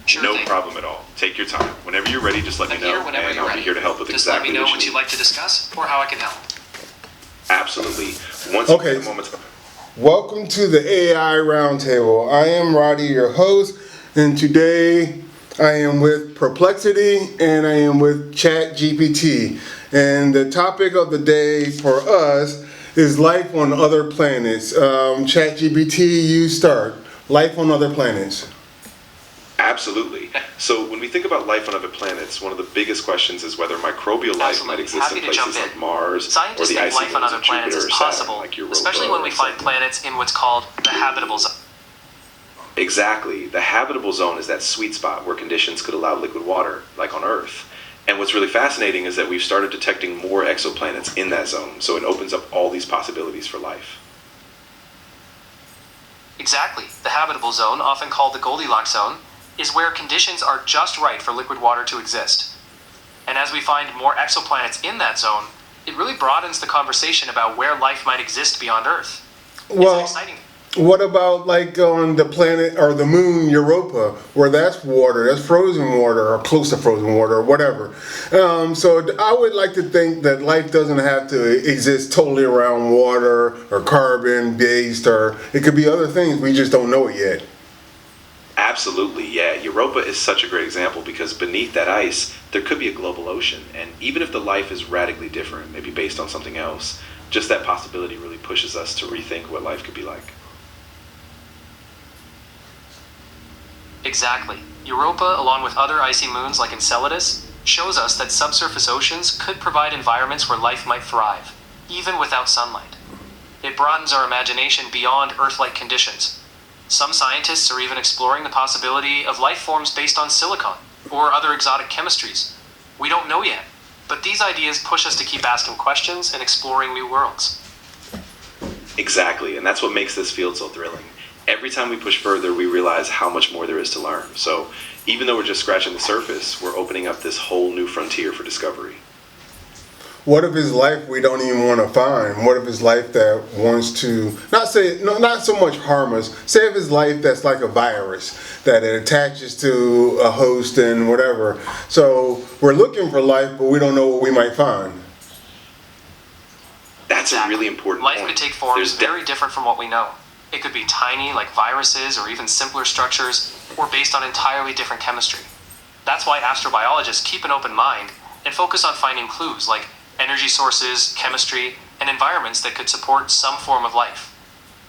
Sure No thing. problem at all. Take your time. Whenever you're ready, just let me I'm know, here whenever and you're I'll ready. be here to help with Just let exactly me know what what you you'd need. like to discuss or how I can help. Absolutely. Once Okay. you get a moment. Welcome to the AI Roundtable. I am Roddy, your host, and today I am with Perplexity and I am with chatgpt. And the topic of the day for us is life on other planets. ChatGPT, you start. Life on other planets. Absolutely. So when we think about life on other planets, one of the biggest questions is whether microbial life might Absolutely. exist Happy in to jump places in. like Mars or Scientists the think icy life on moons other of planets Jupiter is or Saturn, possible, like Europa. especially when we find planets in what's called the habitable zone. Exactly. The habitable zone is that sweet spot where conditions could allow liquid water, like on Earth. And what's really fascinating is that we've started detecting more exoplanets in that zone, so it opens up all these possibilities for life. Exactly. The habitable zone, often called the Goldilocks zone, is where conditions are just right for liquid water to exist. And as we find more exoplanets in that zone, it really broadens the conversation about where life might exist beyond Earth. It's an Well, exciting. what about like on the planet or the moon Europa, where that's water, that's frozen water or close to frozen water or whatever. So I would like to think that life doesn't have to exist totally around water or carbon based, or it could be other things. We just don't know it yet. Absolutely, yeah. Europa is such a great example because beneath that ice, there could be a global ocean. And even if the life is radically different, maybe based on something else, just that possibility really pushes us to rethink what life could be like. Exactly. Europa, along with other icy moons like Enceladus, shows us that subsurface oceans could provide environments where life might thrive, even without sunlight. It broadens our imagination beyond Earth-like conditions. Some scientists are even exploring the possibility of life forms based on silicon or other exotic chemistries. We don't know yet, but these ideas push us to keep asking questions and exploring new worlds. Exactly, and that's what makes this field so thrilling. Every time we push further, we realize how much more there is to learn. So even though we're just scratching the surface, we're opening up this whole new frontier for discovery. What if it's life we don't even want to find? What if it's life that wants to not so much harm us? Say if it's life that's like a virus that it attaches to a host and whatever. So we're looking for life, but we don't know what we might find. That's a really important Life point. could take forms There's very different from what we know. It could be tiny, like viruses, or even simpler structures, or based on entirely different chemistry. That's why astrobiologists keep an open mind and focus on finding clues like energy sources, chemistry, and environments that could support some form of life.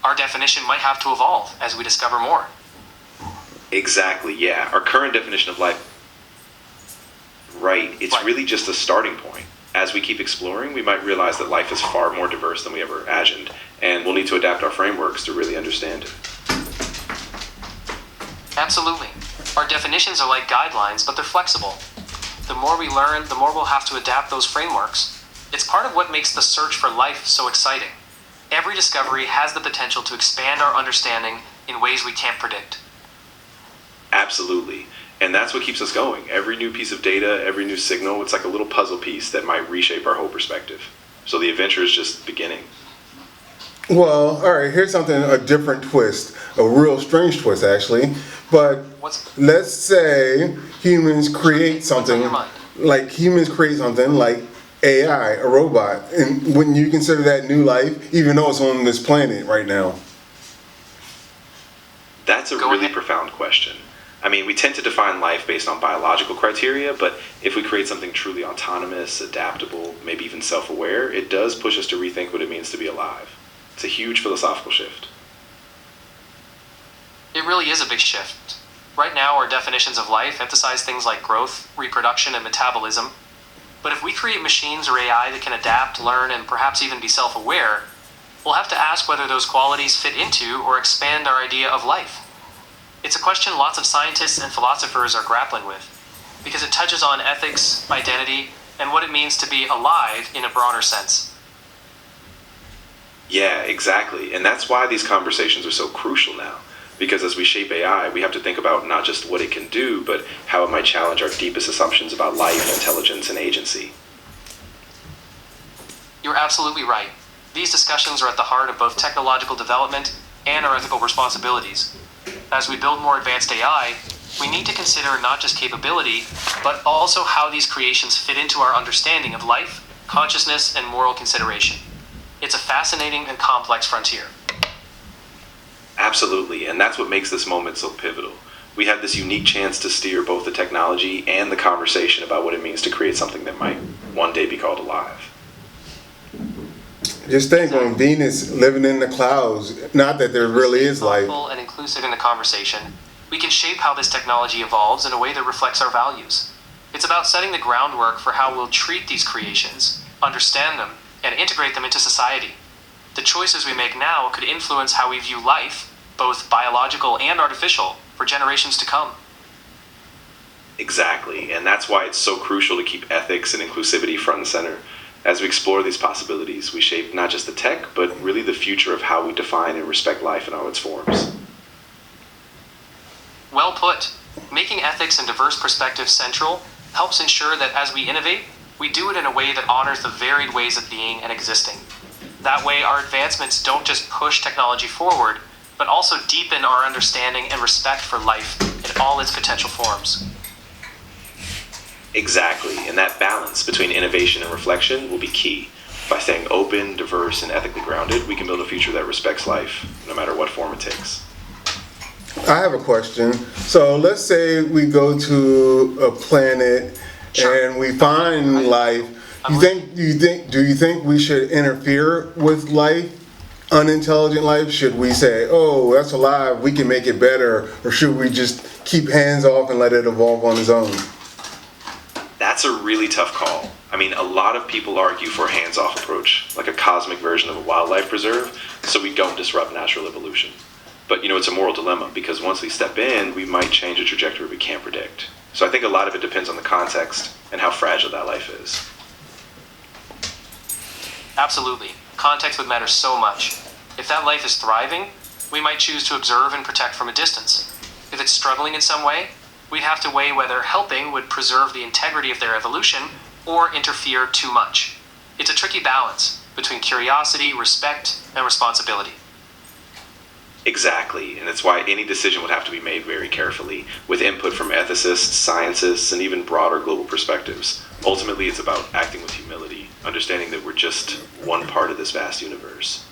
Our definition might have to evolve as we discover more. Exactly, yeah. Our current definition of life, right, it's Right. really just a starting point. As we keep exploring, we might realize that life is far more diverse than we ever imagined, and we'll need to adapt our frameworks to really understand it. Absolutely. Our definitions are like guidelines, but they're flexible. The more we learn, the more we'll have to adapt those frameworks. It's part of what makes the search for life so exciting. Every discovery has the potential to expand our understanding in ways we can't predict. Absolutely. And that's what keeps us going. Every new piece of data, every new signal, it's like a little puzzle piece that might reshape our whole perspective. So the adventure is just beginning. Well, all right, here's something, a different twist, a real strange twist actually. But let's say humans create What's on something your mind? like AI, a robot. And wouldn't you consider that new life, even though it's on this planet right now? That's a Go really ahead. profound question. I mean, we tend to define life based on biological criteria, but if we create something truly autonomous, adaptable, maybe even self-aware, it does push us to rethink what it means to be alive. It's a huge philosophical shift. It really is a big shift. Right now, our definitions of life emphasize things like growth, reproduction, and metabolism. But if we create machines or AI that can adapt, learn, and perhaps even be self-aware, we'll have to ask whether those qualities fit into or expand our idea of life. It's a question lots of scientists and philosophers are grappling with, because it touches on ethics, identity, and what it means to be alive in a broader sense. Yeah, exactly. And that's why these conversations are so crucial now. Because as we shape AI, we have to think about not just what it can do, but how it might challenge our deepest assumptions about life, intelligence, and agency. You're absolutely right. These discussions are at the heart of both technological development and our ethical responsibilities. As we build more advanced AI, we need to consider not just capability, but also how these creations fit into our understanding of life, consciousness, and moral consideration. It's a fascinating and complex frontier. Absolutely, and that's what makes this moment so pivotal. We have this unique chance to steer both the technology and the conversation about what it means to create something that might one day be called alive. Just think on Venus living in the clouds, not that there really is life. Thoughtful and inclusive in the conversation, we can shape how this technology evolves in a way that reflects our values. It's about setting the groundwork for how we'll treat these creations, understand them, and integrate them into society. The choices we make now could influence how we view life, both biological and artificial, for generations to come. Exactly, and that's why it's so crucial to keep ethics and inclusivity front and center. As we explore these possibilities, we shape not just the tech, but really the future of how we define and respect life in all its forms. Well put. Making ethics and diverse perspectives central helps ensure that as we innovate, we do it in a way that honors the varied ways of being and existing. That way, our advancements don't just push technology forward, but also deepen our understanding and respect for life in all its potential forms. Exactly, and that balance between innovation and reflection will be key. By staying open, diverse, and ethically grounded, we can build a future that respects life, no matter what form it takes. I have a question. So let's say we go to a planet and we find life. Do you think we should interfere with life, unintelligent life? Should we say, "Oh, that's alive, we can make it better," or should we just keep hands off and let it evolve on its own? That's a really tough call. I mean, a lot of people argue for a hands-off approach, like a cosmic version of a wildlife preserve, so we don't disrupt natural evolution. But it's a moral dilemma, because once we step in, we might change a trajectory we can't predict. So I think a lot of it depends on the context and how fragile that life is. Absolutely. Context would matter so much. If that life is thriving, we might choose to observe and protect from a distance. If it's struggling in some way, we'd have to weigh whether helping would preserve the integrity of their evolution or interfere too much. It's a tricky balance between curiosity, respect, and responsibility. Exactly, and that's why any decision would have to be made very carefully, with input from ethicists, scientists, and even broader global perspectives. Ultimately, it's about acting with humility, understanding that we're just one part of this vast universe.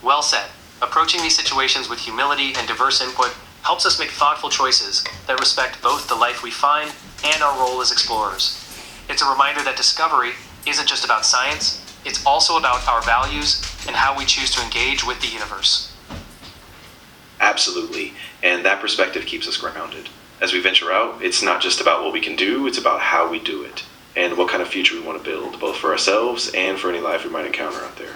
Well said. Approaching these situations with humility and diverse input helps us make thoughtful choices that respect both the life we find and our role as explorers. It's a reminder that discovery isn't just about science, it's also about our values and how we choose to engage with the universe. Absolutely, and that perspective keeps us grounded. As we venture out, it's not just about what we can do, it's about how we do it, and what kind of future we want to build, both for ourselves and for any life we might encounter out there.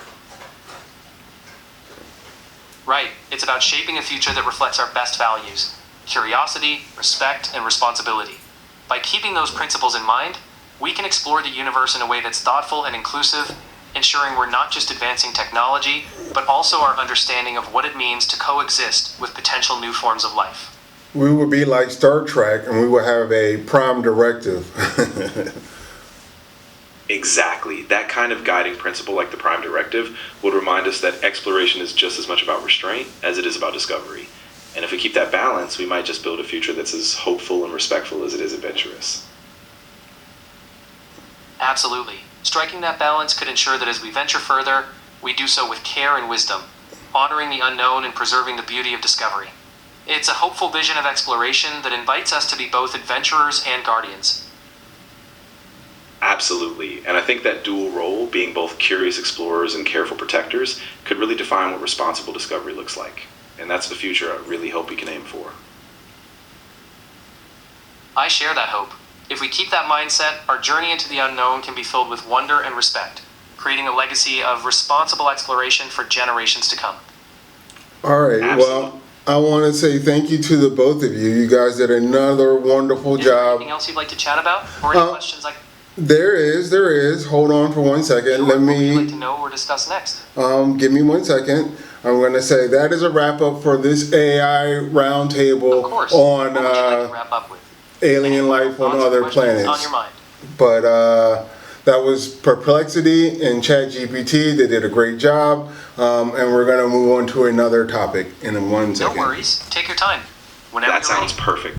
Right, it's about shaping a future that reflects our best values: curiosity, respect, and responsibility. By keeping those principles in mind, we can explore the universe in a way that's thoughtful and inclusive, ensuring we're not just advancing technology, but also our understanding of what it means to coexist with potential new forms of life. We would be like Star Trek and we would have a prime directive. Exactly. That kind of guiding principle, like the Prime Directive, would remind us that exploration is just as much about restraint as it is about discovery. And if we keep that balance, we might just build a future that's as hopeful and respectful as it is adventurous. Absolutely. Striking that balance could ensure that as we venture further, we do so with care and wisdom, honoring the unknown and preserving the beauty of discovery. It's a hopeful vision of exploration that invites us to be both adventurers and guardians. Absolutely, and I think that dual role, being both curious explorers and careful protectors, could really define what responsible discovery looks like. And that's the future I really hope we can aim for. I share that hope. If we keep that mindset, our journey into the unknown can be filled with wonder and respect, creating a legacy of responsible exploration for generations to come. All right, well, I want to say thank you to the both of you. You guys did another wonderful Is there job. anything else you'd like to chat about? Or any questions There is. Hold on for 1 second. Sure. What would you like to know or discuss next? Give me 1 second. I'm going to say that is a wrap up for this AI roundtable on What would you like to wrap up with? alien life on other planets. On your mind. But that was Perplexity and ChatGPT. They did a great job. And we're going to move on to another topic in 1 second. No worries. Take your time. Whenever That you're sounds ready. perfect.